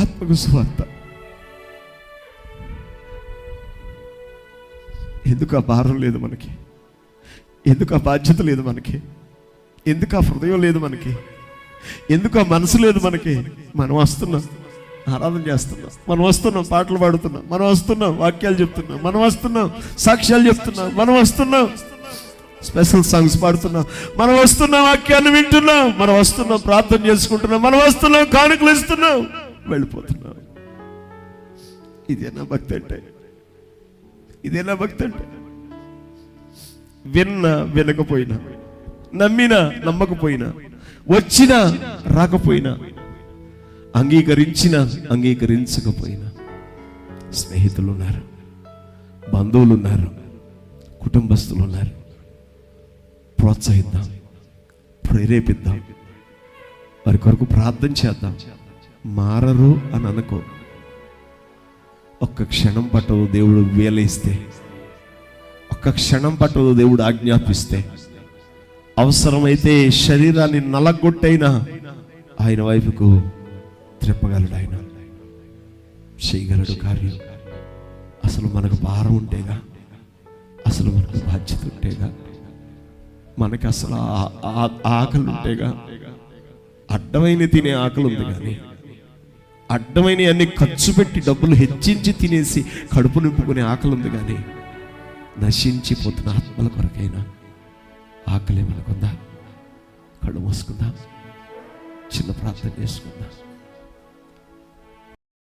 ఆత్మకు సువార్త. ఎందుకు ఆ భారం లేదు మనకి? ఎందుకు ఆ బాధ్యత లేదు మనకి? ఎందుకు ఆ హృదయం లేదు మనకి? ఎందుకు ఆ మనసు లేదు మనకి? మనం వస్తున్నాం, ఆరాధన చేస్తున్నాం, మనం వస్తున్నాం, పాటలు పాడుతున్నాం, మనం వస్తున్నాం, వాక్యాలు చెప్తున్నాం, మనం వస్తున్నాం, సాక్ష్యాలు చెప్తున్నాం, మనం వస్తున్నాం, స్పెషల్ సాంగ్స్ పాడుతున్నాం, మనం వస్తున్నాం, వాక్యాన్ని వింటున్నాం, మనం వస్తున్నాం, ప్రార్థన చేసుకుంటున్నాం, మనం వస్తున్నాం, కానుకలు ఇస్తున్నాం, వెళ్ళిపోతున్నాం. ఇదేనా భక్తి అంటే? ఇదేనా భక్తి అంటే? విన్నా వినకపోయినా, నమ్మినా నమ్మకపోయినా, వచ్చినా రాకపోయినా, అంగీకరించినా అంగీకరించకపోయినా, స్నేహితులు ఉన్నారు, బంధువులు ఉన్నారు, కుటుంబస్తులు ఉన్నారు. ప్రోత్సహిద్దాం, ప్రేరేపిద్దాం, వారి కొరకు ప్రార్థన చేద్దాం. మారరు అని అనుకో. ఒక్క క్షణం పట్టదు దేవుడు వేలేస్తే, ఒక్క క్షణం పట్టదు దేవుడు ఆజ్ఞాపిస్తే, అవసరమైతే శరీరాన్ని నలగొట్టైనా ఆయన వైపుకు త్రిప్పగలడు, ఆయన చేయగలడు కార్యం. అసలు మనకు భారం ఉంటేగా, అసలు మనకు బాధ్యత ఉంటేగా, మనకి అసలు ఆకలి ఉంటేగా. అడ్డమైన తినే ఆకలి ఉంది, కానీ అడ్డమైన అన్ని ఖర్చు పెట్టి డబ్బులు హెచ్చించి తినేసి కడుపు నింపుకునే ఆకలి ఉంది, కానీ నశించిపోతున్న ఆత్మల కొరకైనా ఆకలి మనకుందా? కళ్ళు మూసుకుందాం, చిన్న ప్రార్థన చేసుకుందాం.